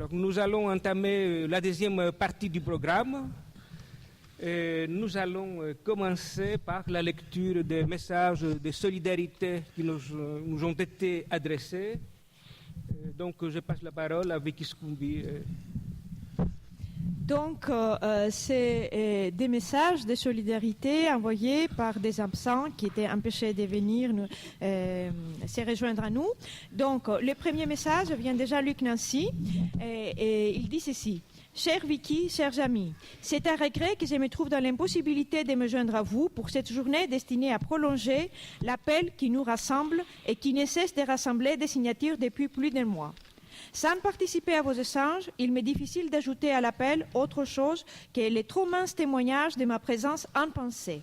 Alors, nous allons entamer la deuxième partie du programme. Nous allons commencer par la lecture des messages de solidarité qui nous ont été adressés. Donc, je passe la parole à Vicky Scumbi. Donc, c'est des messages de solidarité envoyés par des absents qui étaient empêchés de venir se rejoindre à nous. Donc, le premier message vient de Jean-Luc Nancy et il dit ceci. Cher Vicky, chers amis, c'est un regret que je me trouve dans l'impossibilité de me joindre à vous pour cette journée destinée à prolonger l'appel qui nous rassemble et qui ne cesse de rassembler des signatures depuis plus d'un mois. Sans participer à vos échanges, il m'est difficile d'ajouter à l'appel autre chose que les trop minces témoignages de ma présence en pensée.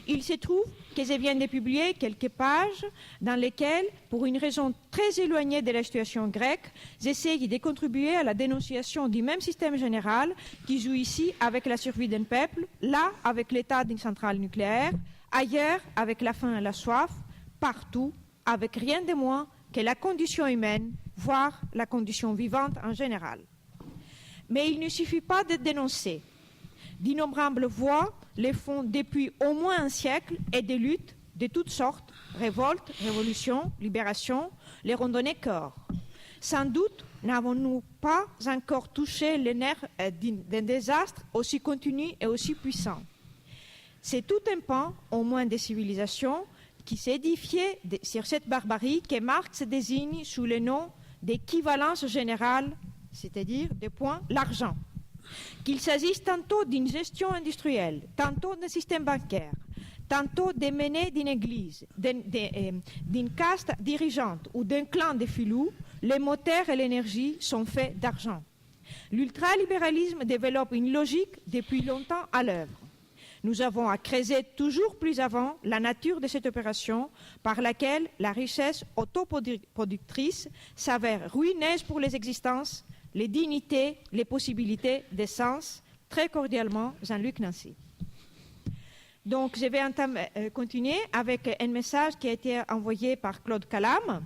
Il se trouve que je viens de publier quelques pages dans lesquelles, pour une raison très éloignée de la situation grecque, j'essaye de contribuer à la dénonciation du même système général qui joue ici avec la survie d'un peuple, là avec l'état d'une centrale nucléaire, ailleurs avec la faim et la soif, partout avec rien de moins que la condition humaine, voire la condition vivante en général. Mais il ne suffit pas de dénoncer. D'innombrables voix les font depuis au moins un siècle et des luttes de toutes sortes, révoltes, révolutions, libérations, les ont donné corps. Sans doute n'avons-nous pas encore touché les nerfs d'un désastre aussi continu et aussi puissant. C'est tout un pan, au moins des civilisations, qui s'est édifié sur cette barbarie que Marx désigne sous le nom d'équivalence générale, c'est-à-dire de point l'argent. Qu'il s'agisse tantôt d'une gestion industrielle, tantôt d'un système bancaire, tantôt des menées d'une église, d'une caste dirigeante ou d'un clan de filous, les moteurs et l'énergie sont faits d'argent. L'ultralibéralisme développe une logique depuis longtemps à l'œuvre. Nous avons à creuser toujours plus avant la nature de cette opération par laquelle la richesse autoproductrice s'avère ruineuse pour les existences, les dignités, les possibilités d'essence. Très cordialement, Jean-Luc Nancy. Donc, je vais continuer avec un message qui a été envoyé par Claude Calam,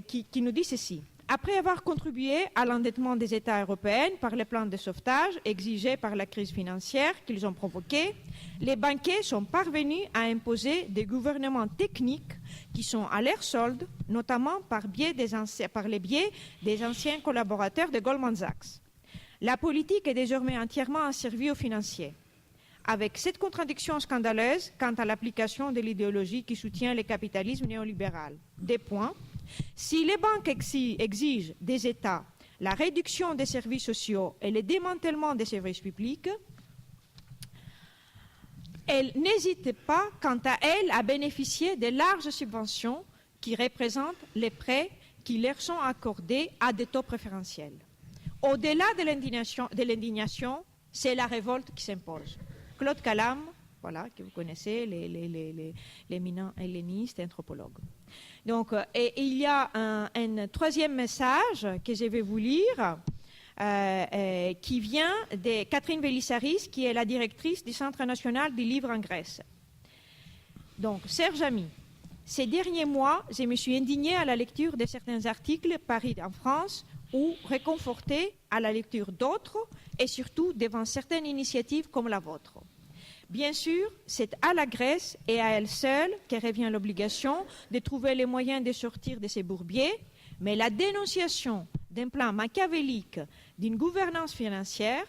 qui nous dit ceci. Après avoir contribué à l'endettement des États européens par les plans de sauvetage exigés par la crise financière qu'ils ont provoquée, les banquiers sont parvenus à imposer des gouvernements techniques qui sont à leur solde, notamment par les biais des anciens collaborateurs de Goldman Sachs. La politique est désormais entièrement asservie aux financiers. Avec cette contradiction scandaleuse quant à l'application de l'idéologie qui soutient le capitalisme néolibéral. Des points. Si les banques exigent des États la réduction des services sociaux et le démantèlement des services publics, elles n'hésitent pas, quant à elles, à bénéficier de larges subventions qui représentent les prêts qui leur sont accordés à des taux préférentiels. Au-delà de l'indignation, c'est la révolte qui s'impose. Claude Calam, voilà, que vous connaissez, l'éminent helléniste et anthropologue. Donc, et il y a un troisième message que je vais vous lire, qui vient de Catherine Vélissaris, qui est la directrice du Centre national du livre en Grèce. Donc, chers amis, ces derniers mois, je me suis indignée à la lecture de certains articles parus en France ou réconfortée à la lecture d'autres, et surtout devant certaines initiatives comme la vôtre. Bien sûr, c'est à la Grèce et à elle seule que revient l'obligation de trouver les moyens de sortir de ces bourbiers, mais la dénonciation d'un plan machiavélique d'une gouvernance financière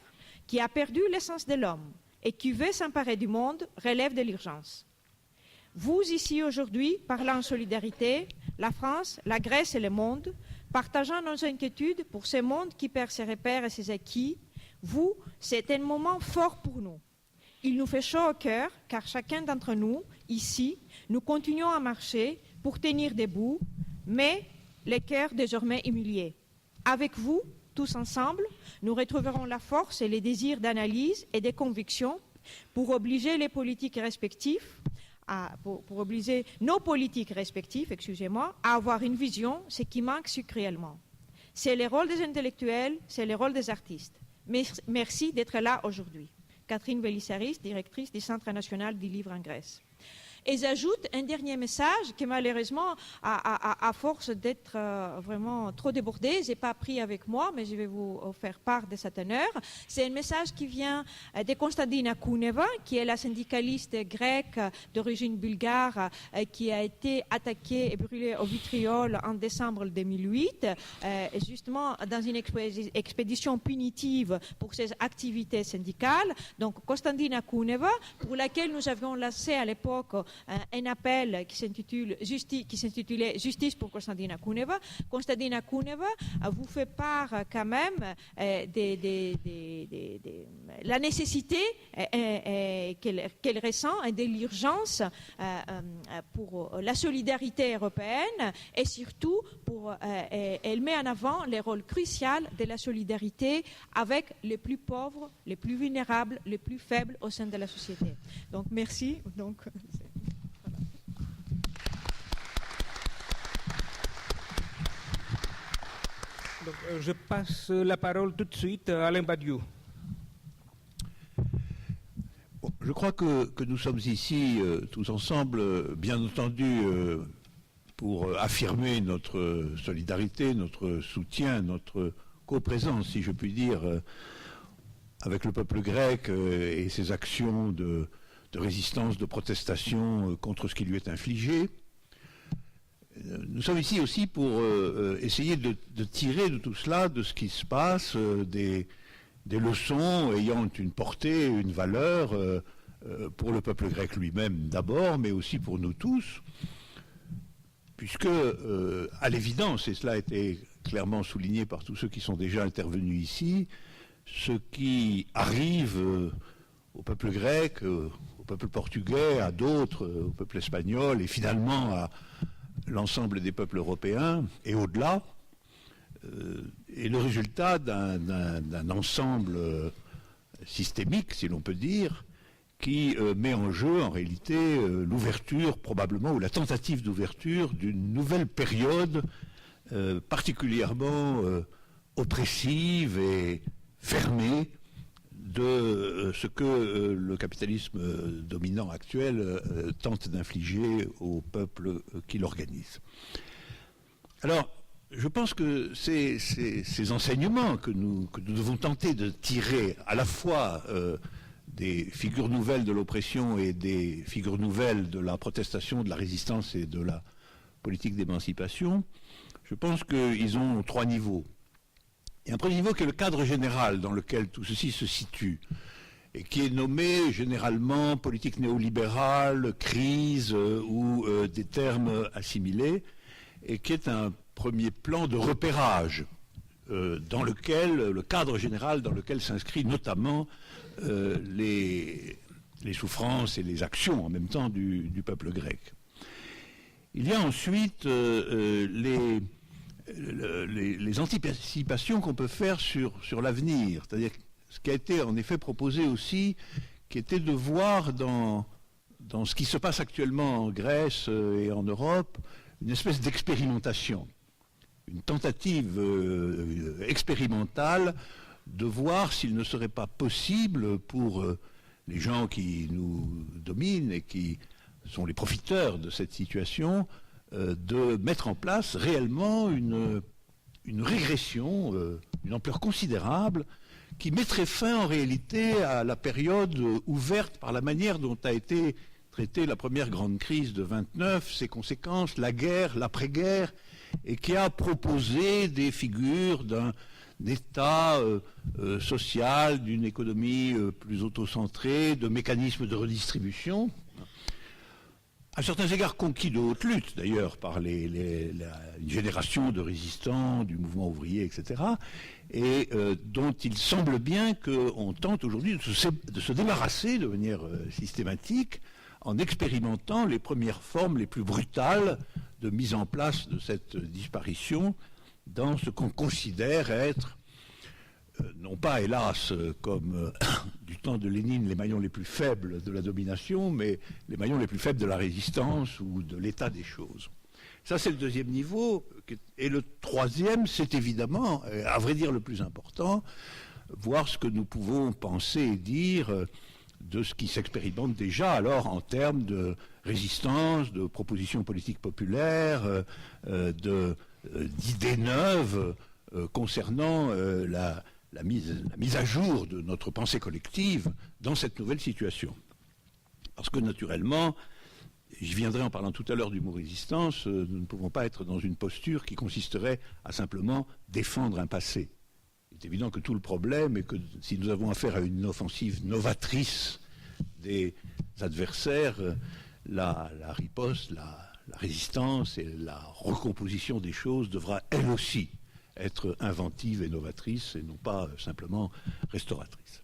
qui a perdu l'essence de l'homme et qui veut s'emparer du monde relève de l'urgence. Vous, ici aujourd'hui, parlant en solidarité, la France, la Grèce et le monde, partageant nos inquiétudes pour ce monde qui perd ses repères et ses acquis, vous, c'est un moment fort pour nous. Il nous fait chaud au cœur, car chacun d'entre nous, ici, nous continuons à marcher pour tenir debout, mais les cœurs désormais humiliés. Avec vous, tous ensemble, nous retrouverons la force et les désirs d'analyse et de conviction pour obliger les politiques respectifs, pour obliger nos politiques respectifs, à avoir une vision, ce qui manque si cruellement. C'est le rôle des intellectuels, c'est le rôle des artistes. Merci d'être là aujourd'hui. Catherine Vélissaris, directrice du Centre national du livre en Grèce. Et j'ajoute un dernier message qui malheureusement, à force d'être vraiment trop débordé, je n'ai pas pris avec moi, mais je vais vous faire part de cette honneur. C'est un message qui vient de Konstantina Kuneva, qui est la syndicaliste grecque d'origine bulgare qui a été attaquée et brûlée au vitriol en décembre 2008, justement dans une expédition punitive pour ses activités syndicales. Donc Konstantina Kuneva, pour laquelle nous avions lancé à l'époque un appel qui s'intitulait Justice pour Konstantina Kuneva. Konstantina Kuneva vous fait part quand même de la nécessité qu'elle ressent et de l'urgence pour la solidarité européenne et surtout elle met en avant le rôle crucial de la solidarité avec les plus pauvres, les plus vulnérables, les plus faibles au sein de la société. Donc merci. Donc, donc, je passe la parole tout de suite à Alain Badiou. Bon, je crois que nous sommes ici tous ensemble, bien entendu, pour affirmer notre solidarité, notre soutien, notre coprésence, si je puis dire, avec le peuple grec et ses actions de résistance, de protestation contre ce qui lui est infligé. Nous sommes ici aussi pour essayer de tirer de tout cela, de ce qui se passe, des leçons ayant une portée, une valeur pour le peuple grec lui-même d'abord, mais aussi pour nous tous, puisque, à l'évidence, et cela a été clairement souligné par tous ceux qui sont déjà intervenus ici, ce qui arrive au peuple grec, au peuple portugais, à d'autres, au peuple espagnol, et finalement à l'ensemble des peuples européens, et au-delà, est le résultat d'un ensemble systémique, si l'on peut dire, qui met en jeu en réalité l'ouverture probablement, ou la tentative d'ouverture d'une nouvelle période particulièrement oppressive et fermée de ce que le capitalisme dominant actuel tente d'infliger au peuple qui l'organise. Alors, je pense que ces enseignements que nous devons tenter de tirer à la fois des figures nouvelles de l'oppression et des figures nouvelles de la protestation, de la résistance et de la politique d'émancipation, je pense qu'ils ont trois niveaux. Il y a un premier niveau qui est le cadre général dans lequel tout ceci se situe et qui est nommé généralement politique néolibérale, crise ou des termes assimilés, et qui est un premier plan de repérage dans lequel, le cadre général dans lequel s'inscrit notamment les souffrances et les actions en même temps du peuple grec. Il y a ensuite les anticipations qu'on peut faire sur l'avenir, c'est-à-dire ce qui a été en effet proposé aussi, qui était de voir dans ce qui se passe actuellement en Grèce et en Europe, une espèce d'expérimentation, une tentative expérimentale de voir s'il ne serait pas possible pour les gens qui nous dominent et qui sont les profiteurs de cette situation, de mettre en place réellement une régression, une ampleur considérable, qui mettrait fin en réalité à la période ouverte par la manière dont a été traitée la première grande crise de 29, ses conséquences, la guerre, l'après-guerre, et qui a proposé des figures d'un État social, d'une économie plus autocentrée, de mécanismes de redistribution, à certains égards conquis de haute lutte, d'ailleurs, par une génération de résistants, du mouvement ouvrier, etc., et dont il semble bien qu'on tente aujourd'hui de se débarrasser de manière systématique en expérimentant les premières formes les plus brutales de mise en place de cette disparition dans ce qu'on considère être, non pas hélas comme du temps de Lénine, les maillons les plus faibles de la domination, mais les maillons les plus faibles de la résistance ou de l'état des choses. Ça, c'est le deuxième niveau. Et le troisième, c'est évidemment, à vrai dire le plus important, voir ce que nous pouvons penser et dire de ce qui s'expérimente déjà alors en termes de résistance, de propositions politiques populaires, d'idées neuves concernant la mise à jour de notre pensée collective dans cette nouvelle situation. Parce que naturellement, j'y viendrai en parlant tout à l'heure du mot résistance, nous ne pouvons pas être dans une posture qui consisterait à simplement défendre un passé. Il est évident que tout le problème est que si nous avons affaire à une offensive novatrice des adversaires, la riposte, la résistance et la recomposition des choses devra elle aussi être inventive et novatrice et non pas simplement restauratrice.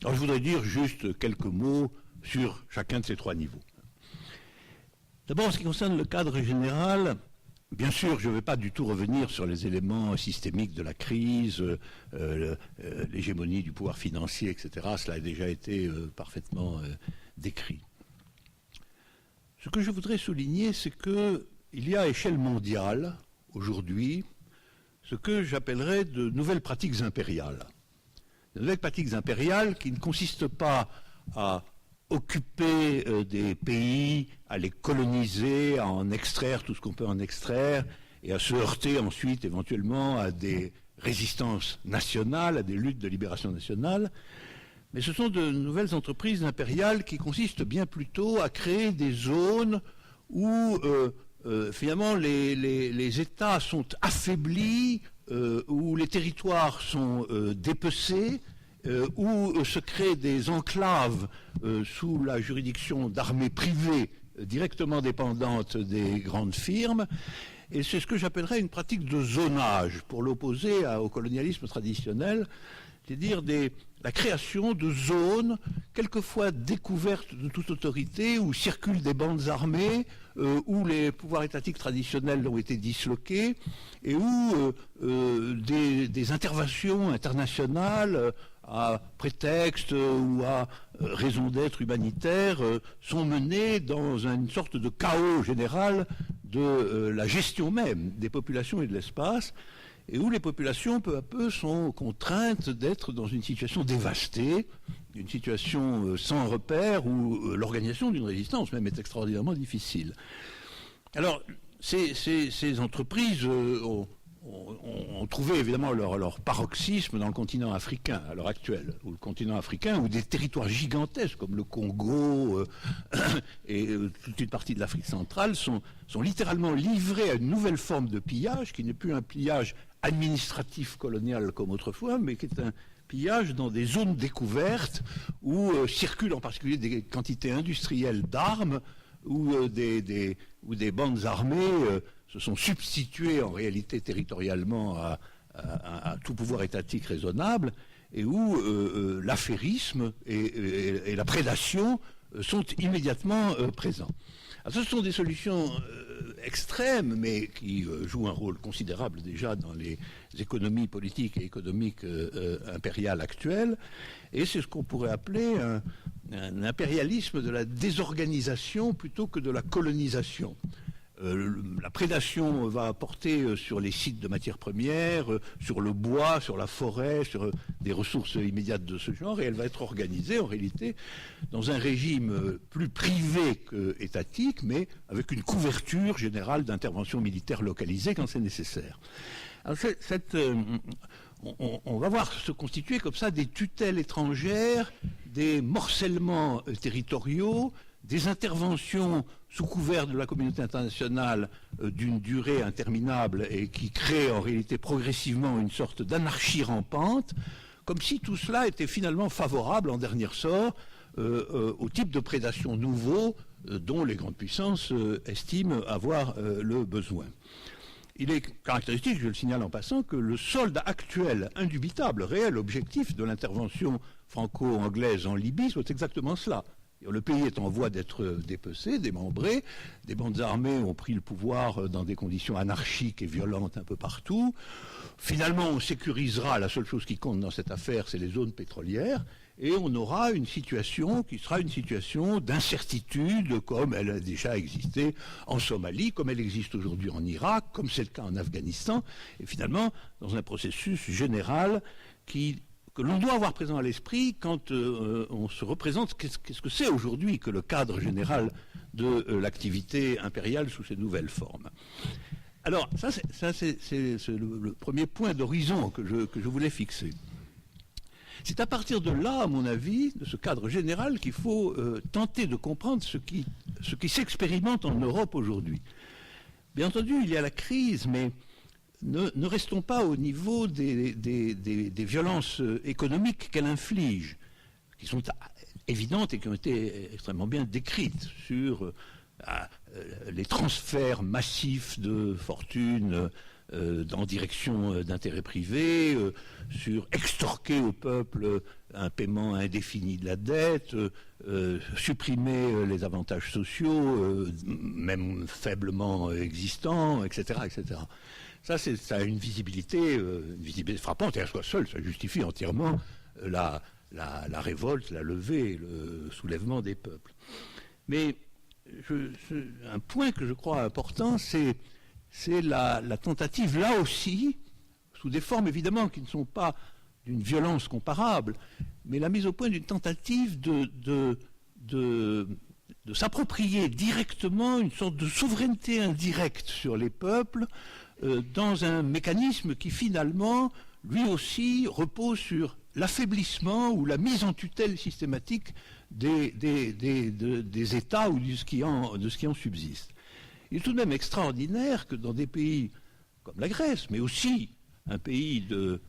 Alors je voudrais dire juste quelques mots sur chacun de ces trois niveaux. D'abord, en ce qui concerne le cadre général, bien sûr, je ne vais pas du tout revenir sur les éléments systémiques de la crise, l'hégémonie du pouvoir financier, etc. Cela a déjà été parfaitement décrit. Ce que je voudrais souligner, c'est qu'il y a à échelle mondiale, aujourd'hui, ce que j'appellerais de nouvelles pratiques impériales. De nouvelles pratiques impériales qui ne consistent pas à occuper des pays, à les coloniser, à en extraire tout ce qu'on peut en extraire, et à se heurter ensuite éventuellement à des résistances nationales, à des luttes de libération nationale. Mais ce sont de nouvelles entreprises impériales qui consistent bien plutôt à créer des zones où finalement les États sont affaiblis, où les territoires sont dépecés, où se créent des enclaves sous la juridiction d'armées privées directement dépendantes des grandes firmes. Et c'est ce que j'appellerais une pratique de zonage, pour l'opposer au colonialisme traditionnel, c'est-à-dire la création de zones, quelquefois découvertes de toute autorité, où circulent des bandes armées, où les pouvoirs étatiques traditionnels ont été disloqués, et où des interventions internationales à prétexte ou à raison d'être humanitaire sont menées dans une sorte de chaos général de la gestion même des populations et de l'espace, et où les populations, peu à peu, sont contraintes d'être dans une situation dévastée, une situation sans repère, où l'organisation d'une résistance même est extraordinairement difficile. Alors, ces entreprises ont trouvé évidemment leur paroxysme dans le continent africain à l'heure actuelle, ou le continent africain, où des territoires gigantesques comme le Congo et toute une partie de l'Afrique centrale sont littéralement livrés à une nouvelle forme de pillage, qui n'est plus un pillage administratif colonial comme autrefois, mais qui est un pillage dans des zones découvertes où circulent en particulier des quantités industrielles d'armes, où des bandes armées se sont substituées en réalité territorialement à tout pouvoir étatique raisonnable, et où l'affairisme et la prédation sont immédiatement présents. Alors, ce sont des solutions extrêmes, mais qui jouent un rôle considérable déjà dans les économies politiques et économiques impériales actuelles, et c'est ce qu'on pourrait appeler un impérialisme de la désorganisation plutôt que de la colonisation. La prédation va porter sur les sites de matières premières, sur le bois, sur la forêt, sur des ressources immédiates de ce genre, et elle va être organisée en réalité dans un régime plus privé qu'étatique, mais avec une couverture générale d'interventions militaires localisées quand c'est nécessaire. Alors, on va voir se constituer comme ça des tutelles étrangères, des morcellements territoriaux, des interventions sous couvert de la communauté internationale d'une durée interminable et qui crée en réalité progressivement une sorte d'anarchie rampante, comme si tout cela était finalement favorable en dernier ressort au type de prédation nouveau dont les grandes puissances estiment avoir le besoin. Il est caractéristique, je le signale en passant, que le solde actuel, indubitable, réel, objectif de l'intervention franco-anglaise en Libye soit exactement cela. Le pays est en voie d'être dépecé, démembré, des bandes armées ont pris le pouvoir dans des conditions anarchiques et violentes un peu partout. Finalement, on sécurisera, la seule chose qui compte dans cette affaire, c'est les zones pétrolières, et on aura une situation qui sera une situation d'incertitude comme elle a déjà existé en Somalie, comme elle existe aujourd'hui en Irak, comme c'est le cas en Afghanistan, et finalement dans un processus général qui que l'on doit avoir présent à l'esprit quand on se représente qu'est-ce que c'est aujourd'hui que le cadre général de l'activité impériale sous ses nouvelles formes. Alors, ça c'est le premier point d'horizon que je voulais fixer. C'est à partir de là, à mon avis, de ce cadre général, qu'il faut tenter de comprendre ce qui s'expérimente en Europe aujourd'hui. Bien entendu, il y a la crise, mais ne restons pas au niveau des violences économiques qu'elle inflige, qui sont évidentes et qui ont été extrêmement bien décrites sur les transferts massifs de fortune en direction d'intérêts privés, sur extorquer au peuple un paiement indéfini de la dette, supprimer les avantages sociaux, même faiblement existants, etc., etc. Ça a une visibilité frappante, et à soi seule, ça justifie entièrement la révolte, la levée, le soulèvement des peuples. Mais un point que je crois important, c'est la tentative, là aussi, sous des formes évidemment qui ne sont pas d'une violence comparable, mais la mise au point d'une tentative de s'approprier directement une sorte de souveraineté indirecte sur les peuples dans un mécanisme qui finalement, lui aussi, repose sur l'affaiblissement ou la mise en tutelle systématique des États ou de ce qui en subsiste. Il est tout de même extraordinaire que dans des pays comme la Grèce, mais aussi un pays de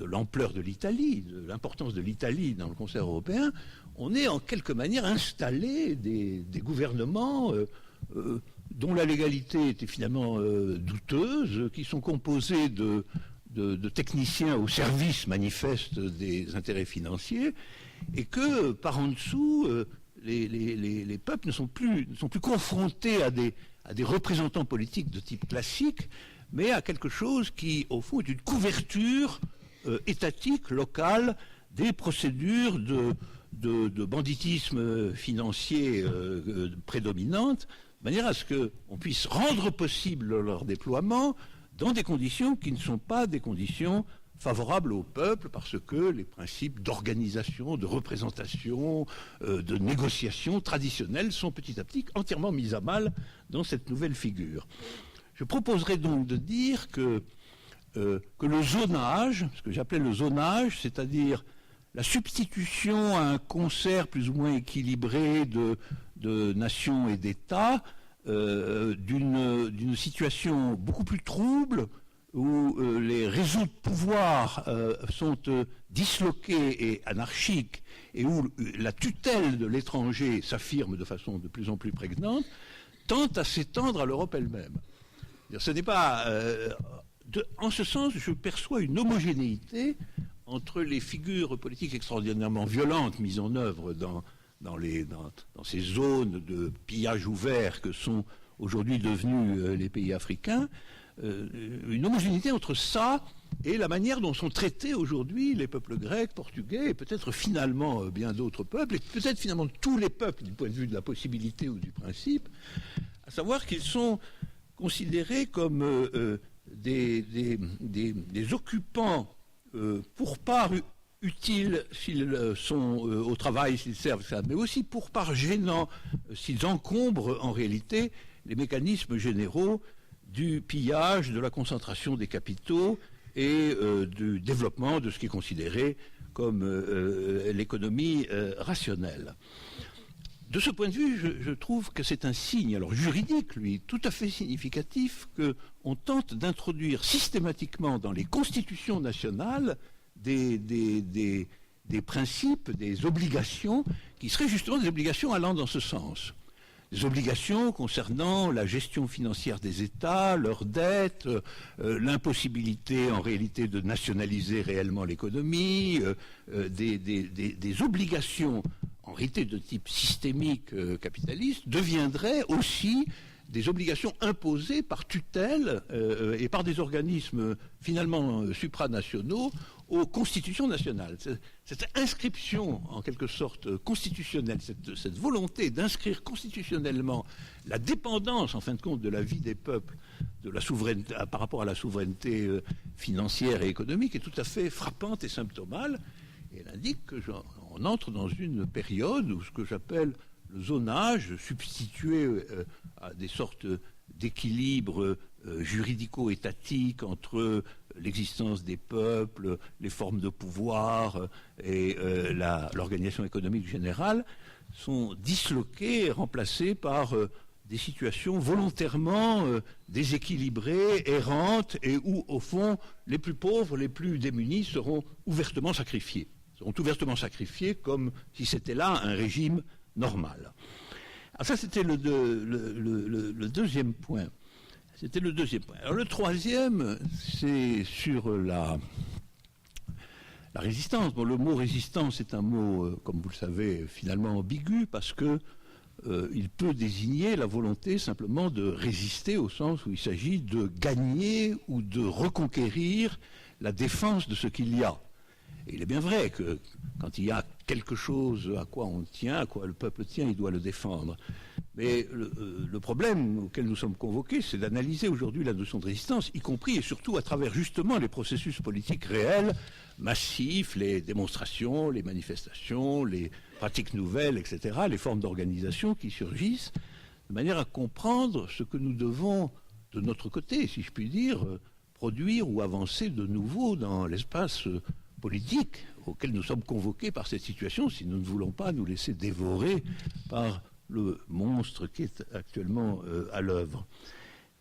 l'ampleur de l'Italie, de l'importance de l'Italie dans le concert européen, on ait en quelque manière installé des gouvernements dont la légalité était finalement douteuse, qui sont composés de techniciens au service manifeste des intérêts financiers, et que par en dessous, les peuples ne sont plus confrontés à des représentants politiques de type classique, mais à quelque chose qui, au fond, est une couverture étatique, locale, des procédures de banditisme financier prédominantes, de manière à ce qu'on puisse rendre possible leur déploiement dans des conditions qui ne sont pas des conditions favorables au peuple, parce que les principes d'organisation, de représentation, de négociation traditionnels sont petit à petit entièrement mis à mal dans cette nouvelle figure. Je proposerai donc de dire que le zonage, ce que j'appelais le zonage, c'est-à-dire la substitution à un concert plus ou moins équilibré de nations et d'États, d'une situation beaucoup plus trouble, où les réseaux de pouvoir sont disloqués et anarchiques, et où la tutelle de l'étranger s'affirme de façon de plus en plus prégnante, tend à s'étendre à l'Europe elle-même. Ce n'est pas... en ce sens, je perçois une homogénéité entre les figures politiques extraordinairement violentes mises en œuvre dans ces zones de pillage ouvert que sont aujourd'hui devenus les pays africains, une homogénéité entre ça et la manière dont sont traités aujourd'hui les peuples grecs, portugais, et peut-être finalement bien d'autres peuples, et peut-être finalement tous les peuples du point de vue de la possibilité ou du principe, à savoir qu'ils sont considérés comme des occupants pour part utiles s'ils sont au travail, s'ils servent ça, mais aussi pour part gênants s'ils encombrent en réalité les mécanismes généraux du pillage, de la concentration des capitaux et du développement de ce qui est considéré comme l'économie rationnelle. De ce point de vue, je trouve que c'est un signe, alors juridique, lui, tout à fait significatif, qu'on tente d'introduire systématiquement dans les constitutions nationales des principes, des obligations, qui seraient justement des obligations allant dans ce sens. Des obligations concernant la gestion financière des États, leurs dettes, l'impossibilité en réalité de nationaliser réellement l'économie, des obligations en réalité de type systémique capitaliste, deviendraient aussi des obligations imposées par tutelle et par des organismes finalement supranationaux aux constitutions nationales. Cette inscription, en quelque sorte, constitutionnelle, cette volonté d'inscrire constitutionnellement la dépendance, en fin de compte, de la vie des peuples de la souveraineté, par rapport à la souveraineté financière et économique, est tout à fait frappante et symptomale. Et elle indique qu'on entre dans une période où ce que j'appelle le zonage, substitué à des sortes d'équilibres juridico-étatiques entre l'existence des peuples, les formes de pouvoir et l'organisation économique générale, sont disloqués, remplacés par des situations volontairement déséquilibrées, errantes, et où, au fond, les plus pauvres, les plus démunis seront ouvertement sacrifiés. Comme si c'était là un régime normal. Alors ça, c'était le deuxième point. Alors le troisième, c'est sur la résistance. Bon, le mot résistance est un mot, comme vous le savez, finalement ambigu, parce que il peut désigner la volonté simplement de résister, au sens où il s'agit de gagner ou de reconquérir la défense de ce qu'il y a. Et il est bien vrai que quand il y a quelque chose à quoi on tient, à quoi le peuple tient, il doit le défendre. Mais le problème auquel nous sommes convoqués, c'est d'analyser aujourd'hui la notion de résistance, y compris et surtout à travers justement les processus politiques réels, massifs, les démonstrations, les manifestations, les pratiques nouvelles, etc., les formes d'organisation qui surgissent, de manière à comprendre ce que nous devons, de notre côté, si je puis dire, produire ou avancer de nouveau dans l'espace politique auquel nous sommes convoqués par cette situation, si nous ne voulons pas nous laisser dévorer par le monstre qui est actuellement à l'œuvre.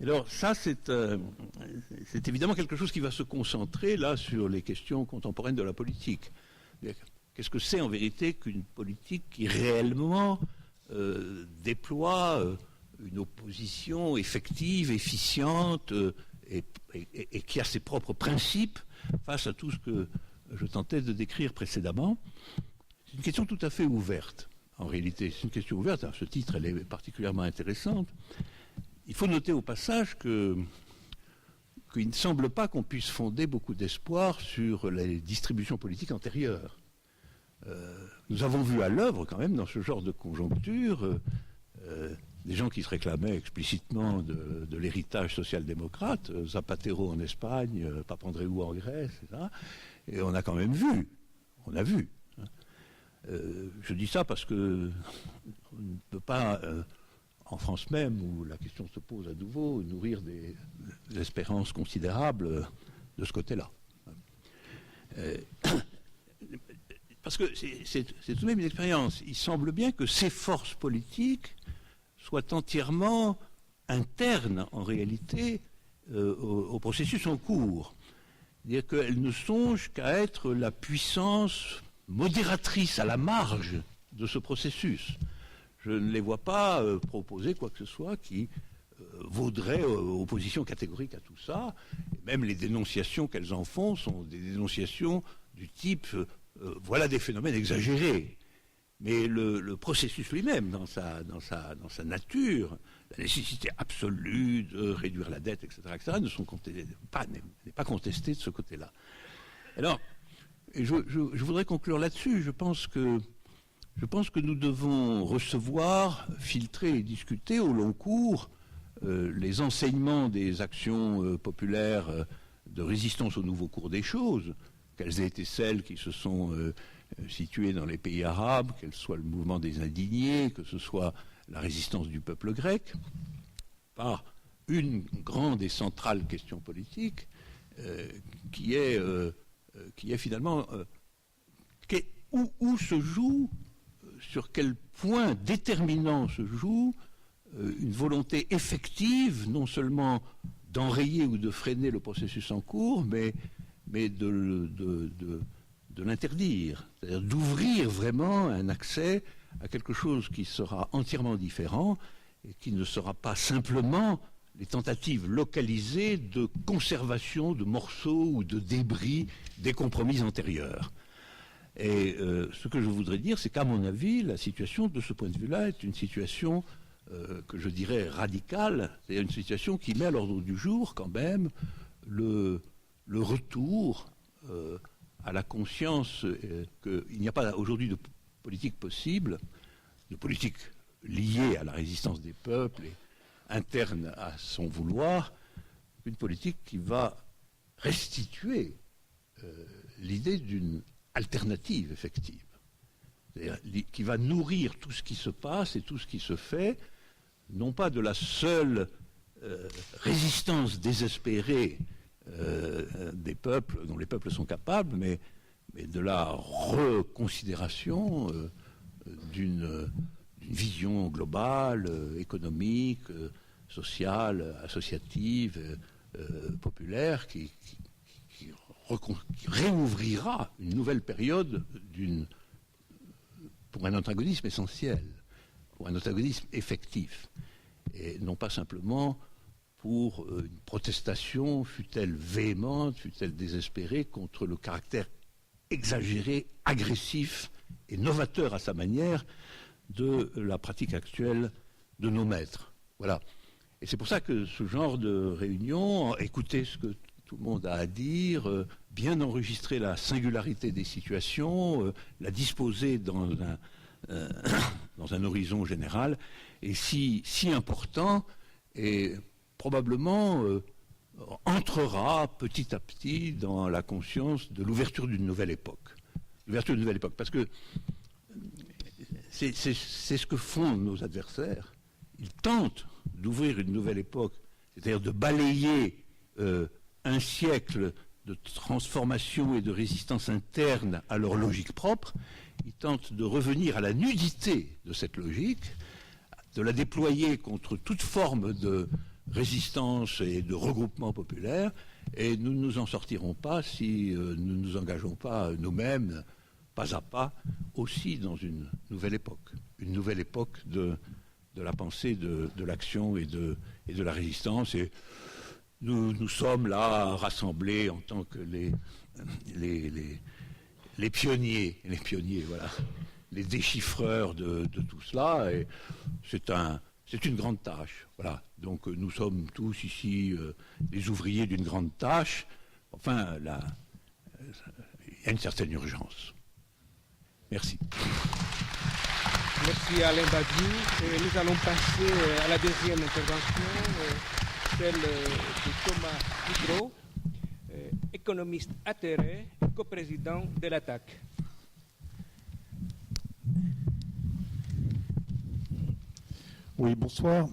Alors ça, c'est évidemment quelque chose qui va se concentrer là sur les questions contemporaines de la politique. Qu'est-ce que c'est en vérité qu'une politique qui réellement déploie une opposition effective, efficiente et qui a ses propres principes face à tout ce que je tentais de décrire précédemment? C'est une question tout à fait ouverte. En réalité, c'est une question ouverte. À ce titre, elle est particulièrement intéressante. Il faut noter au passage qu'il ne semble pas qu'on puisse fonder beaucoup d'espoir sur les distributions politiques antérieures. Nous avons vu à l'œuvre, quand même, dans ce genre de conjoncture, des gens qui se réclamaient explicitement de l'héritage social-démocrate, Zapatero en Espagne, Papandreou en Grèce, etc. Et on a quand même vu, je dis ça parce que on ne peut pas, en France même, où la question se pose à nouveau, nourrir des espérances considérables de ce côté-là. Parce que c'est tout de même une expérience. Il semble bien que ces forces politiques soient entièrement internes, en réalité, au processus en cours. C'est-à-dire qu'elles ne songent qu'à être la puissance modératrice à la marge de ce processus. Je ne les vois pas proposer quoi que ce soit qui vaudrait opposition catégorique à tout ça. Et même les dénonciations qu'elles en font sont des dénonciations du type voilà des phénomènes exagérés. Mais le processus lui-même, dans sa nature, la nécessité absolue de réduire la dette, etc., n'est pas contestée de ce côté-là. Alors, je voudrais conclure là-dessus. Je pense que nous devons recevoir, filtrer et discuter au long cours les enseignements des actions populaires de résistance au nouveau cours des choses, quelles aient été celles qui se sont situées dans les pays arabes, qu'elles soient le mouvement des indignés, que ce soit la résistance du peuple grec, par une grande et centrale question politique qui est finalement où se joue, sur quel point déterminant se joue une volonté effective, non seulement d'enrayer ou de freiner le processus en cours, mais de l'interdire, c'est-à-dire d'ouvrir vraiment un accès à quelque chose qui sera entièrement différent et qui ne sera pas simplement les tentatives localisées de conservation de morceaux ou de débris des compromis antérieurs. Et ce que je voudrais dire, c'est qu'à mon avis, la situation de ce point de vue-là est une situation que je dirais radicale, c'est-à-dire une situation qui met à l'ordre du jour quand même le retour à la conscience qu'il n'y a pas aujourd'hui de politique possible, de politique liée à la résistance des peuples et interne à son vouloir, une politique qui va restituer l'idée d'une alternative effective, c'est-à-dire qui va nourrir tout ce qui se passe et tout ce qui se fait, non pas de la seule résistance désespérée des peuples, dont les peuples sont capables, mais de la reconsidération d'une vision globale, économique, sociale, associative, populaire, qui réouvrira une nouvelle période pour un antagonisme essentiel, pour un antagonisme effectif, et non pas simplement pour une protestation, fût-elle véhémente, fût-elle désespérée, contre le caractère exagéré, agressif et novateur à sa manière de la pratique actuelle de nos maîtres. Voilà. Et c'est pour ça que ce genre de réunion, écouter ce que tout le monde a à dire, bien enregistrer la singularité des situations, la disposer dans un horizon général, est si important et probablement entrera petit à petit dans la conscience de l'ouverture d'une nouvelle époque. L'ouverture d'une nouvelle époque, parce que c'est ce que font nos adversaires. Ils tentent d'ouvrir une nouvelle époque, c'est-à-dire de balayer un siècle de transformation et de résistance interne à leur logique propre. Ils tentent de revenir à la nudité de cette logique, de la déployer contre toute forme de résistance et de regroupement populaire, et nous ne nous en sortirons pas si nous ne nous engageons pas nous-mêmes, pas à pas, aussi dans une nouvelle époque de la pensée, de l'action et de la résistance. Et nous sommes là rassemblés en tant que les pionniers, voilà, les déchiffreurs de tout cela. Et c'est une grande tâche. Voilà. Donc nous sommes tous ici les ouvriers d'une grande tâche. Enfin, il y a une certaine urgence. Merci. Merci Alain Badiou. Nous allons passer à la deuxième intervention, celle de Thomas Boudreau, économiste atterré, coprésident de l'ATTAC. Oui, bonsoir.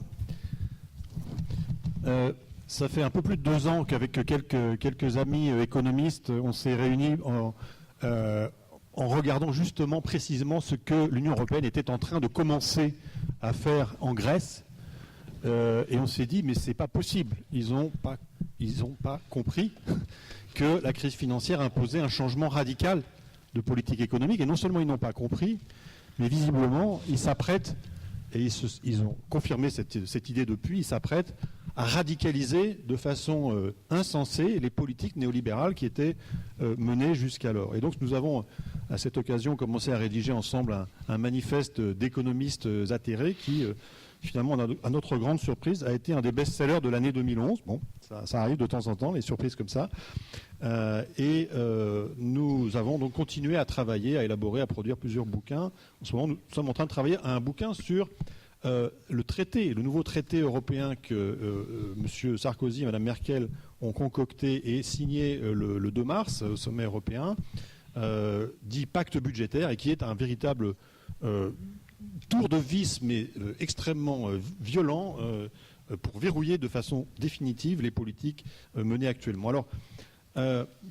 Ça fait un peu plus de 2 ans qu'avec quelques amis économistes, on s'est réunis en regardant justement précisément ce que l'Union européenne était en train de commencer à faire en Grèce. Et on s'est dit, mais c'est pas possible. Ils ont pas compris que la crise financière imposait un changement radical de politique économique. Et non seulement ils n'ont pas compris, mais visiblement, ils s'apprêtent, et ils ont confirmé cette idée depuis, ils s'apprêtent à radicaliser de façon insensée les politiques néolibérales qui étaient menées jusqu'alors. Et donc nous avons, à cette occasion, commencé à rédiger ensemble un manifeste d'économistes atterrés qui, finalement, à notre grande surprise, a été un des best-sellers de l'année 2011. Bon, ça arrive de temps en temps, les surprises comme ça. Nous avons donc continué à travailler, à élaborer, à produire plusieurs bouquins. En ce moment, nous sommes en train de travailler à un bouquin sur le nouveau traité européen que M. Sarkozy et Mme Merkel ont concocté et signé le 2 mars au sommet européen, dit pacte budgétaire, et qui est un véritable tour de vis, mais extrêmement violent, pour verrouiller de façon définitive les politiques menées actuellement. Alors,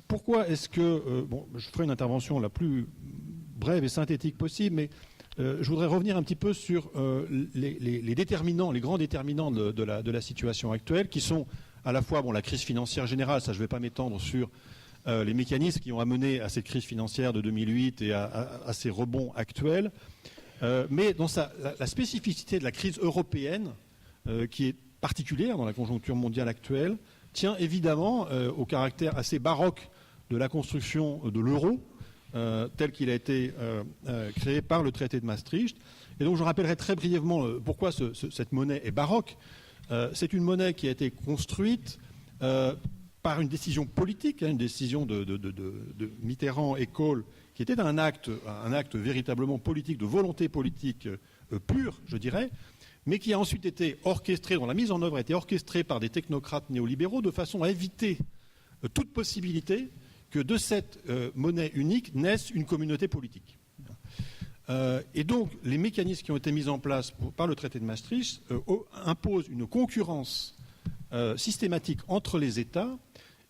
pourquoi est-ce que... je ferai une intervention la plus brève et synthétique possible, mais je voudrais revenir un petit peu sur les déterminants, les grands déterminants de la situation actuelle, qui sont à la fois la crise financière générale, ça je ne vais pas m'étendre sur les mécanismes qui ont amené à cette crise financière de 2008 et à ces rebonds actuels, mais dans la spécificité de la crise européenne, qui est particulière dans la conjoncture mondiale actuelle, tient évidemment au caractère assez baroque de la construction de l'euro, tel qu'il a été créé par le traité de Maastricht. Et donc je rappellerai très brièvement pourquoi cette monnaie est baroque. C'est une monnaie qui a été construite par une décision politique, une décision de Mitterrand et Kohl, qui était un acte véritablement politique, de volonté politique pure, je dirais, mais qui a ensuite été orchestré, dont la mise en œuvre a été orchestrée par des technocrates néolibéraux de façon à éviter toute possibilité que de cette monnaie unique naisse une communauté politique. Et donc, les mécanismes qui ont été mis en place par le traité de Maastricht imposent une concurrence systématique entre les États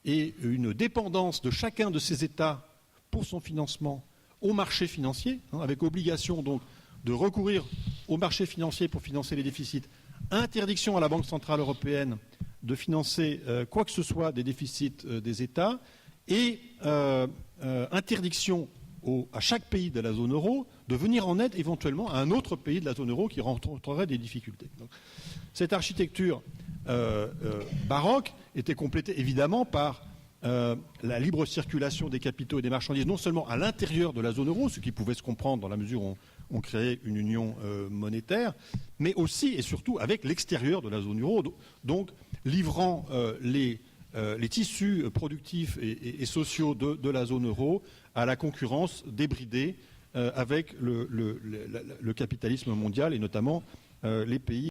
et une dépendance de chacun de ces États pour son financement au marché financier, avec obligation donc de recourir au marché financier pour financer les déficits, interdiction à la Banque centrale européenne de financer quoi que ce soit des déficits des États et interdiction à chaque pays de la zone euro de venir en aide éventuellement à un autre pays de la zone euro qui rencontrerait des difficultés. Donc, cette architecture baroque était complétée évidemment par la libre circulation des capitaux et des marchandises, non seulement à l'intérieur de la zone euro, ce qui pouvait se comprendre dans la mesure où on créait une union monétaire, mais aussi et surtout avec l'extérieur de la zone euro, donc livrant les tissus productifs et sociaux de la zone euro à la concurrence débridée avec le capitalisme mondial et notamment les pays